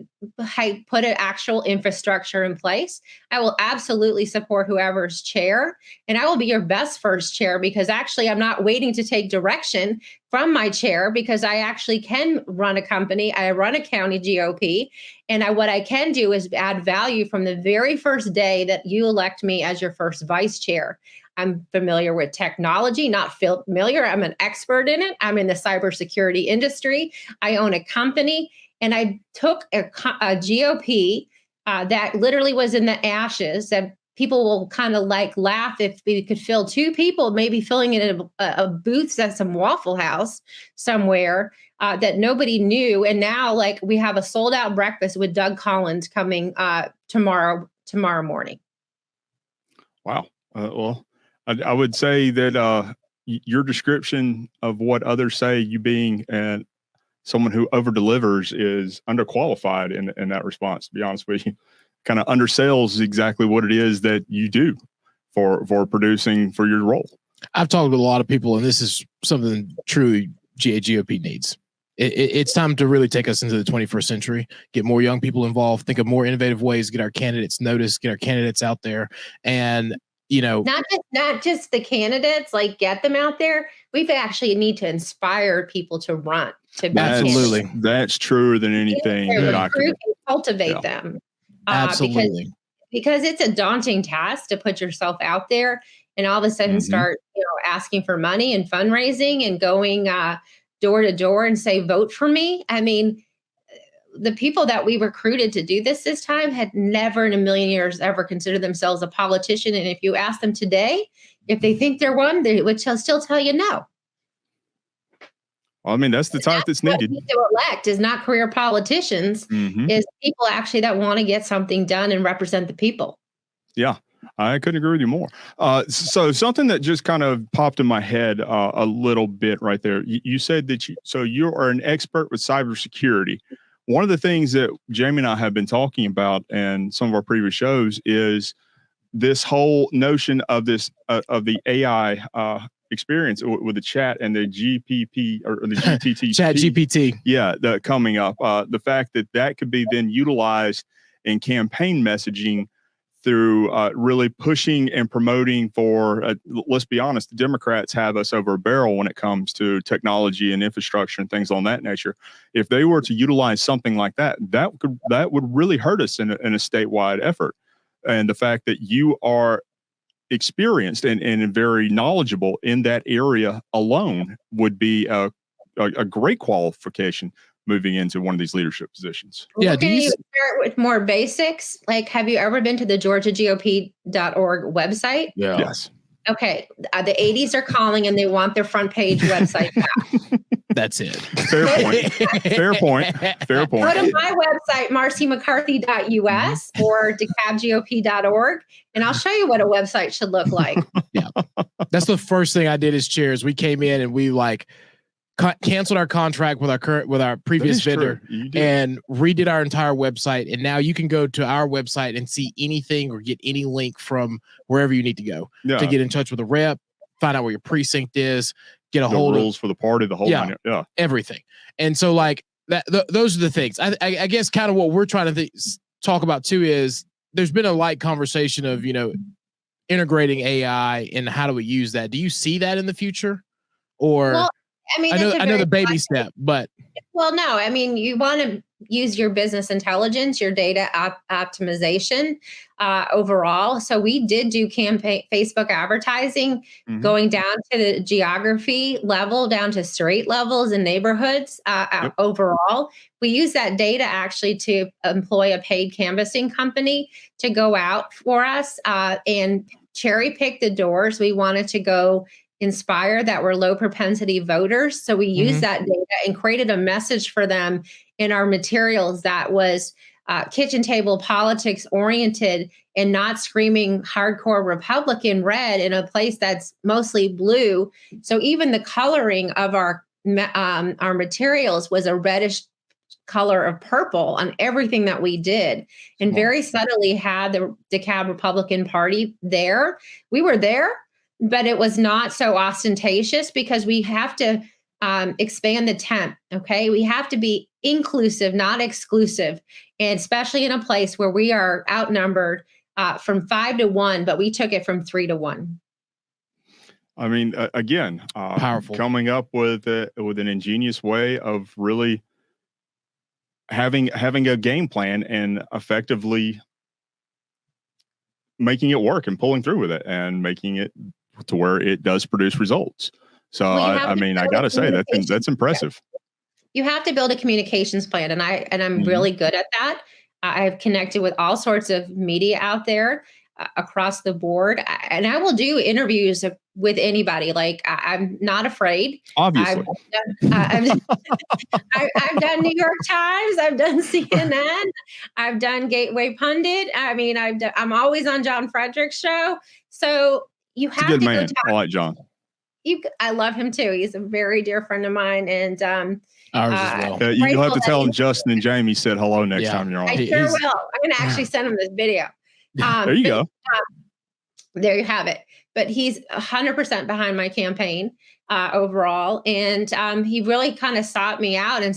put an actual infrastructure in place. I will absolutely support whoever's chair, and I will be your best first chair, because actually I'm not waiting to take direction from my chair, because I actually can run a company. I run a county GOP, and what I can do is add value from the very first day that you elect me as your first vice chair. I'm familiar with technology, not familiar. I'm an expert in it. I'm in the cybersecurity industry. I own a company, and I took a GOP that literally was in the ashes, that people will kind of laugh if we could fill two people, maybe filling it in a booth at some Waffle House somewhere that nobody knew. And now we have a sold out breakfast with Doug Collins coming tomorrow morning. Wow. Well, I would say that your description of what others say, you being someone who over delivers, is underqualified in that response. To be honest with you, kind of undersells exactly what it is that you do for producing for your role. I've talked with a lot of people, and this is something truly GOP needs. It's time to really take us into the 21st century, get more young people involved, think of more innovative ways, get our candidates noticed, get our candidates out there, and not just the candidates, get them out there. We actually need to inspire people to run. Absolutely, that's truer than anything. Recruit and cultivate them. Absolutely, because it's a daunting task to put yourself out there and all of a sudden start, asking for money and fundraising and going door to door and say, vote for me. I mean, the people that we recruited to do this time had never in a million years ever considered themselves a politician. And if you ask them today, if they think they're one, they would still tell you no. Well, I mean, that's the type that's needed. What to elect is not career politicians, is people actually that want to get something done and represent the people. Yeah, I couldn't agree with you more. So something that just kind of popped in my head a little bit right there. You said that you are an expert with cybersecurity. One of the things that Jamie and I have been talking about in some of our previous shows is this whole notion of of the AI experience with the chat and the GPP or the GTT chat GPT. Yeah, coming up. The fact that could be then utilized in campaign messaging through really pushing and promoting for, let's be honest, the Democrats have us over a barrel when it comes to technology and infrastructure and things on that nature. If they were to utilize something like that would really hurt us in a statewide effort. And the fact that you are experienced and very knowledgeable in that area alone would be a great qualification moving into one of these leadership positions. Yeah. Do you start with more basics? Have you ever been to the GeorgiaGOP.org website? Yeah. Yes. Okay. The 80s are calling and they want their front page website back. That's it. Fair point. Fair point. Fair point. Go to my website, marcymccarthy.us or decabgop.org, and I'll show you what a website should look like. Yeah. That's the first thing I did as chairs. We came in and we canceled our contract with our previous vendor and redid our entire website. And now you can go to our website and see anything or get any link from wherever you need to go to get in touch with a rep, find out where your precinct is, get a hold of rules for the party, the whole everything. And so like that, those are the things. I guess kind of what we're trying to talk about too is there's been a light conversation of, integrating AI and how do we use that? Do you see that in the future? Or well, I mean, I know the baby step, but no, I mean, you want to use your business intelligence, your data optimization overall. So we did do Facebook advertising, going down to the geography level, down to street levels and neighborhoods overall. We use that data actually to employ a paid canvassing company to go out for us and cherry pick the doors we wanted to go inspire that were low propensity voters. So we used that data and created a message for them in our materials that was kitchen table politics oriented and not screaming hardcore Republican red in a place that's mostly blue. So even the coloring of our materials was a reddish color of purple on everything that we did, and very subtly had the DeKalb Republican Party there. We were there, but it was not so ostentatious because we have to expand the tent. Okay. We have to be inclusive, not exclusive. And especially in a place where we are outnumbered from 5 to 1, but we took it from 3 to 1. I mean, again, powerful, coming up with an ingenious way of really having a game plan and effectively making it work and pulling through with it and making it to where it does produce results. So I mean, I got to say that's impressive. You have to build a communications plan, and I'm really good at that. I've connected with all sorts of media out there across the board, and I will do interviews with anybody. Like I'm not afraid. Obviously, I've done New York Times, I've done CNN, I've done Gateway Pundit. I mean, I'm always on John Frederick's show. So you have to man. I like John. I love him too. He's a very dear friend of mine, and ours as well. You'll have to tell him Justin and Jamie said hello next time you're on. I sure will. I'm going to actually send him this video. There you go. There you have it. But he's 100% behind my campaign overall, and he really kind of sought me out and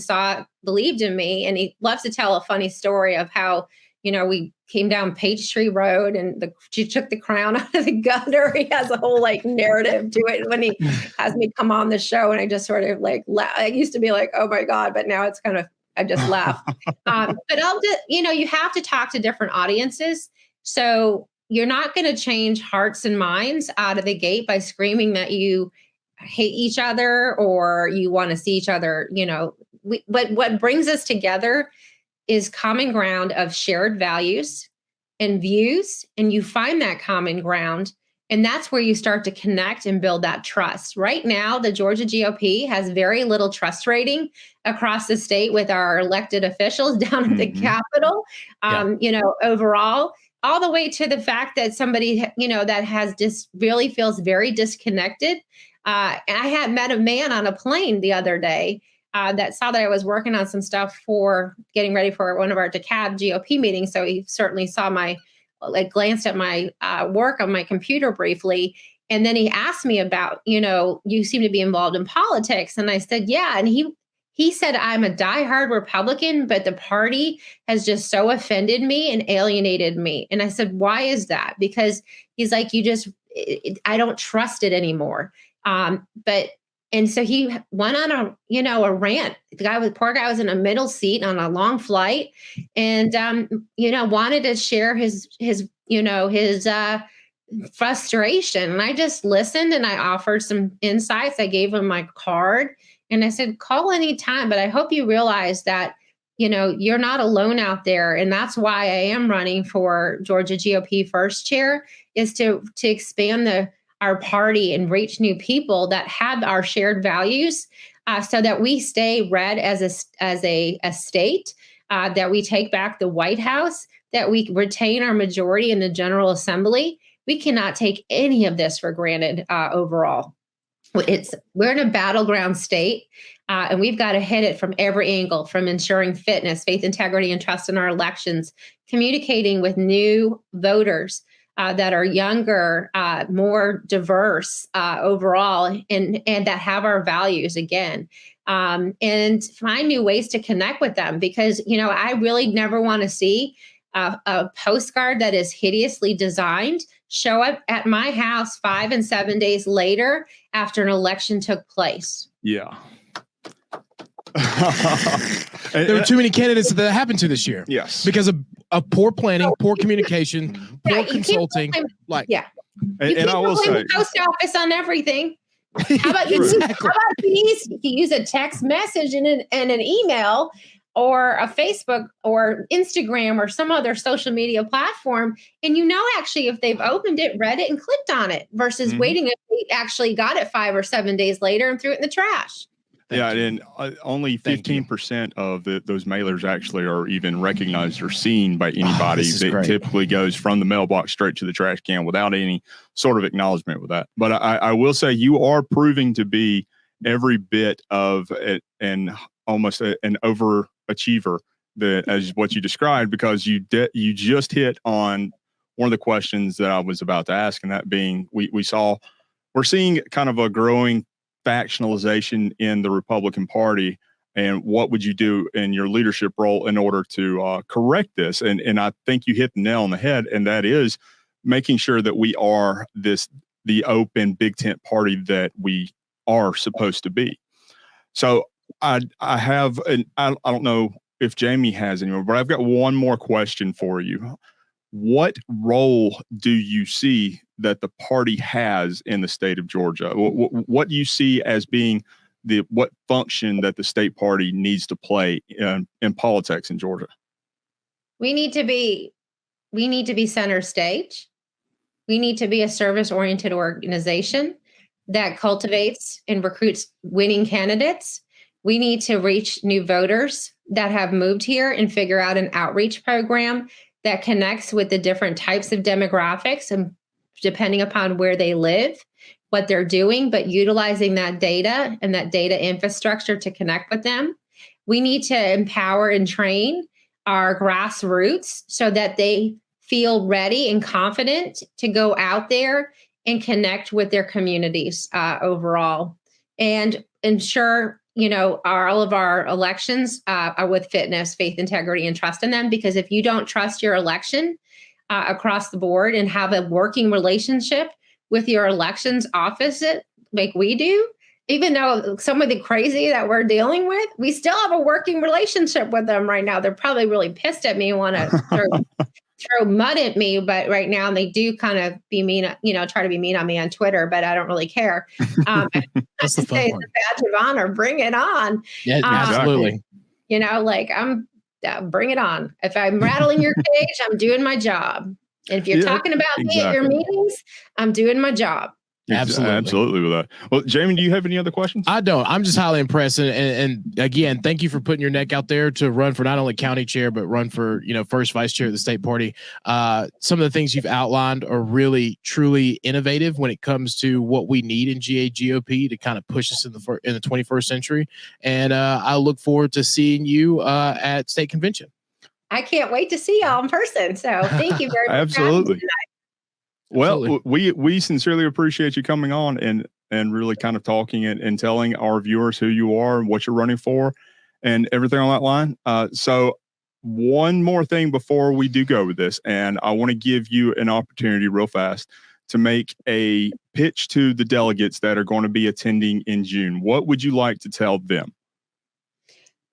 believed in me. And he loves to tell a funny story of how we came down Peachtree Road and she took the crown out of the gutter. He has a whole narrative to it when he has me come on the show, and I just sort of I used to be like, oh my God, but now it's kind of I just laugh. But you have to talk to different audiences. So you're not going to change hearts and minds out of the gate by screaming that you hate each other or you want to see each other. What brings us together is common ground of shared values and views. And you find that common ground, and that's where you start to connect and build that trust. Right now, the Georgia GOP has very little trust rating across the state with our elected officials down at the Capitol, overall. All the way to the fact that somebody, that has just really feels very disconnected. And I had met a man on a plane the other day that saw that I was working on some stuff for getting ready for one of our DeKalb GOP meetings. So he certainly saw glanced at my work on my computer briefly. And then he asked me about, you seem to be involved in politics. And I said, yeah. And he said, I'm a diehard Republican, but the party has just so offended me and alienated me. And I said, why is that? Because he's like, I don't trust it anymore. And so he went on a rant. The poor guy was in a middle seat on a long flight and, wanted to share his frustration. And I just listened and I offered some insights. I gave him my card. And I said, call anytime, but I hope you realize that, you're not alone out there. And that's why I am running for Georgia GOP first chair, is to expand our party and reach new people that have our shared values, so that we stay red as a state, that we take back the White House, that we retain our majority in the General Assembly. We cannot take any of this for granted overall. we're in a battleground state, and we've got to hit it from every angle, from ensuring fitness, faith, integrity, and trust in our elections, communicating with new voters that are younger, more diverse overall, and that have our values again, and find new ways to connect with them. Because, I really never want to see a postcard that is hideously designed show up at my house 5 and 7 days later after an election took place. Yeah. There were too many candidates that happened to this year. Yes. Because of poor planning, poor communication, poor consulting. And I will say, the post office on everything. How about you use a text message and an email, or a Facebook or Instagram or some other social media platform, and actually if they've opened it, read it, and clicked on it, versus waiting if they actually got it 5 or 7 days later and threw it in the trash. And only 15% of those mailers actually are even recognized or seen by anybody. It typically goes from the mailbox straight to the trash can without any sort of acknowledgement with that. But I will say you are proving to be every bit of an almost an overachiever as what you described, because you just hit on one of the questions that I was about to ask, and that being we're seeing kind of a growing factionalization in the Republican Party, and what would you do in your leadership role in order to correct this? And I think you hit the nail on the head, and that is making sure that we are the open big tent party that we are supposed to be. So I have, and I don't know if Jamie has any more, but I've got one more question for you. What role do you see that the party has in the state of Georgia? What do you see as being what function that the state party needs to play in politics in Georgia? We need to be center stage. We need to be a service-oriented organization that cultivates and recruits winning candidates. We need to reach new voters that have moved here and figure out an outreach program that connects with the different types of demographics, and depending upon where they live, what they're doing, but utilizing that data and that data infrastructure to connect with them. We need to empower and train our grassroots so that they feel ready and confident to go out there and connect with their communities overall, and ensure all of our elections are with fitness, faith, integrity, and trust in them. Because if you don't trust your election across the board and have a working relationship with your elections office like we do, even though some of the crazy that we're dealing with, we still have a working relationship with them right now. They're probably really pissed at me and want to throw mud at me, but right now they do kind of be mean, try to be mean on me on Twitter, but I don't really care. That's the fun part. Badge of honor, bring it on. Yeah, absolutely. Bring it on. If I'm rattling your cage, I'm doing my job. And if you're talking about me at your meetings, I'm doing my job. Absolutely with that. Well, Jamie, do you have any other questions? I don't. I'm just highly impressed. And again, thank you for putting your neck out there to run for not only county chair, but run for, first vice chair of the state party. Some of the things you've outlined are really, truly innovative when it comes to what we need in GAGOP to kind of push us in the 21st century. And I look forward to seeing you at state convention. I can't wait to see y'all in person. So thank you very much. Absolutely. Well, we sincerely appreciate you coming on and really kind of talking and telling our viewers who you are and what you're running for and everything on that line. So one more thing before we do go with this, and I want to give you an opportunity real fast to make a pitch to the delegates that are going to be attending in June. What would you like to tell them?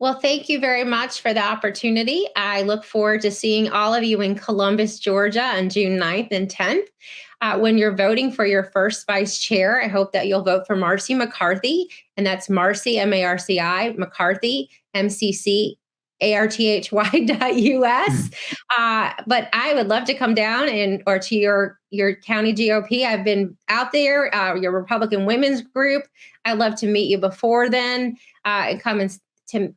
Well, thank you very much for the opportunity. I look forward to seeing all of you in Columbus, Georgia on June 9th and 10th. When you're voting for your first vice chair, I hope that you'll vote for Marcy McCarthy, and that's Marcy, M-A-R-C-I, McCarthy, MCCARTHY.US. But I would love to come down or to your county GOP. I've been out there, your Republican women's group. I'd love to meet you before then and come and to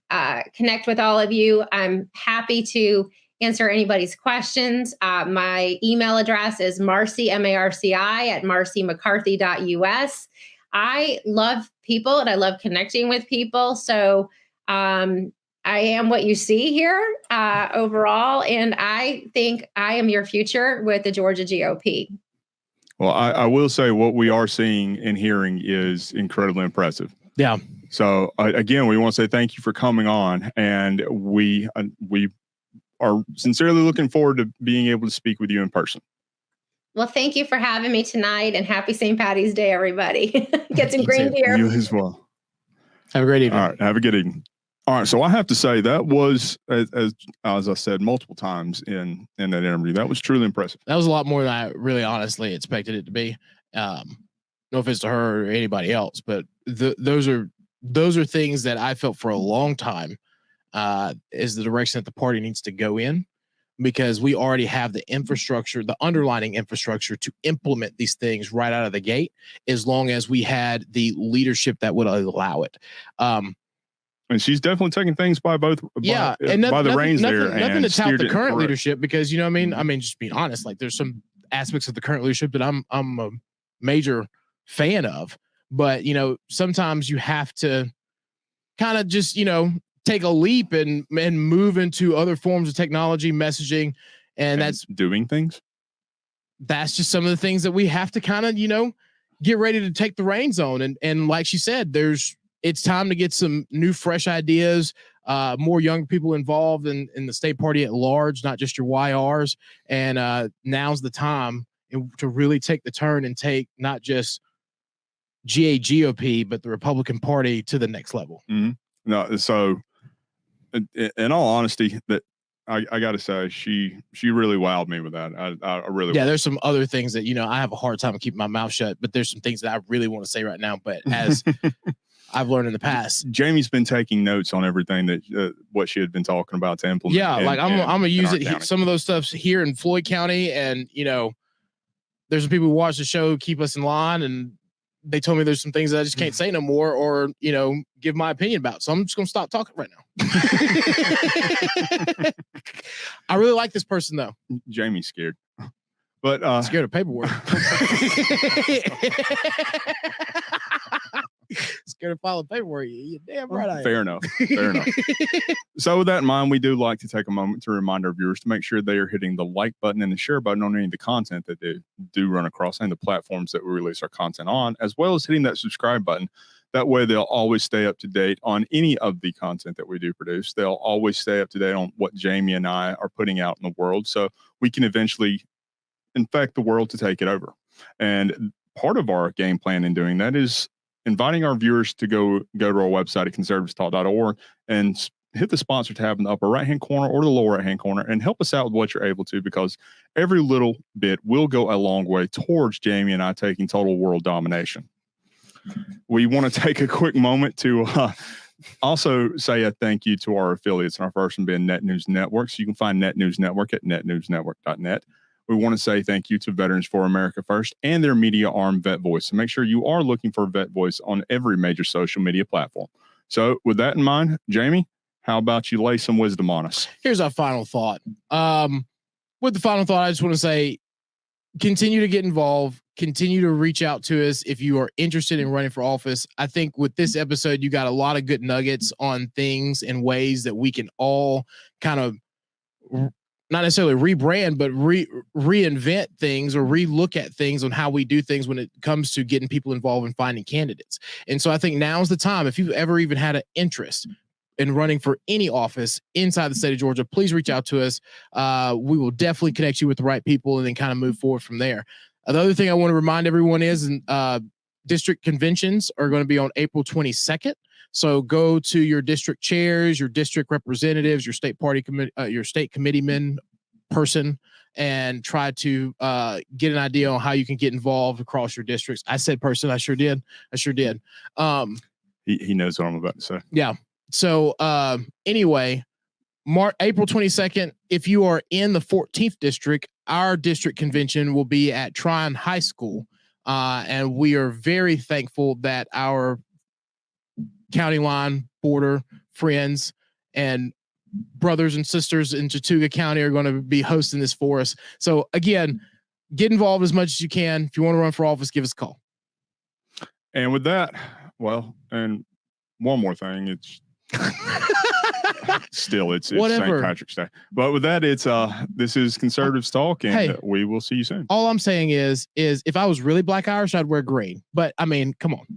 connect with all of you. I'm happy to answer anybody's questions. My email address is Marcy, M-A-R-C-I, @marcymccarthy.us. I love people and I love connecting with people. So I am what you see here overall. And I think I am your future with the Georgia GOP. Well, I will say what we are seeing and hearing is incredibly impressive. Yeah. So again, we want to say thank you for coming on, and we are sincerely looking forward to being able to speak with you in person. Well, thank you for having me tonight, and happy St. Patty's Day, everybody. Get some green beer. You as well. Have a great evening. All right. Have a good evening. All right. So I have to say that was, as I said multiple times in that interview, that was truly impressive. That was a lot more than I really honestly expected it to be. No offense to her or anybody else, but those are things that I felt for a long time is the direction that the party needs to go in, because we already have the infrastructure, the underlying infrastructure to implement these things right out of the gate, as long as we had the leadership that would allow it. And she's definitely taking things by both. Yeah, by the reins there. Nothing to tout the current correct. leadership, because you know what I mean. I mean, just being honest, like there's some aspects of the current leadership that I'm a major fan of, but you know, sometimes you have to kind of just take a leap and move into other forms of technology, messaging, and that's doing things. That's just some of the things that we have to kind of get ready to take the reins on, and like she said, it's time to get some new, fresh ideas, more young people involved in the state party at large, not just your YRs. And now's the time to really take the turn and take not just GAGOP, but the Republican Party to the next level. Mm-hmm. No, so in all honesty, that I got to say, she really wowed me with that. I really There's some other things that I have a hard time keeping my mouth shut, but there's some things that I really want to say right now. But as I've learned in the past, Jamie's been taking notes on everything that what she had been talking about to implement. Yeah, like I'm gonna use it. Some of those stuffs here in Floyd County, and there's some people who watch the show, keep us in line, and they told me there's some things that I just can't say no more, or give my opinion about. So I'm just gonna stop talking right now. I really like this person though. Jamie's scared, but scared of paperwork. Scared of filing paperwork. You're damn right. I am. Fair enough. Fair enough. So with that in mind, we do like to take a moment to remind our viewers to make sure they are hitting the like button and the share button on any of the content that they do run across and the platforms that we release our content on, as well as hitting that subscribe button. That way they'll always stay up to date on any of the content that we do produce. They'll always stay up to date on what Jamie and I are putting out in the world, so we can eventually infect the world to take it over. And part of our game plan in doing that is inviting our viewers to go to our website at conservativetalk.org and hit the sponsor tab in the upper right-hand corner or the lower right-hand corner and help us out with what you're able to, because every little bit will go a long way towards Jamie and I taking total world domination. We want to take a quick moment to also say a thank you to our affiliates, and our first one being Net News Network. So you can find Net News Network at netnewsnetwork.net. We want to say thank you to Veterans for America First and their media arm, Vet Voice. So make sure you are looking for Vet Voice on every major social media platform. So with that in mind, Jamie, how about you lay some wisdom on us? Here's our final thought. With the final thought, I just want to say, continue to get involved. Continue to reach out to us if you are interested in running for office. I think with this episode, you got a lot of good nuggets on things and ways that we can all kind of not necessarily rebrand, but reinvent things or relook at things on how we do things when it comes to getting people involved in finding candidates. And so I think now's the time. If you've ever even had an interest in running for any office inside the state of Georgia, please reach out to us. We will definitely connect you with the right people and then kind of move forward from there. The other thing I want to remind everyone is district conventions are going to be on April 22nd. So go to your district chairs, your district representatives, your state party your state committeeman person, and try to get an idea on how you can get involved across your districts. I said person, I sure did. He knows what I'm about to say. Yeah. So anyway, April 22nd, if you are in the 14th district, our district convention will be at Tryon High School. And we are very thankful that our county line border friends and brothers and sisters in Chattooga County are going to be hosting this for us. So again, get involved as much as you can. If you want to run for office, give us a call. And with that, well, and one more thing, it's still it's St. Patrick's Day. But with that, it's this is Conservatives Talk, and we will see you soon. All I'm saying is if I was really Black Irish, I'd wear green. But I mean, come on.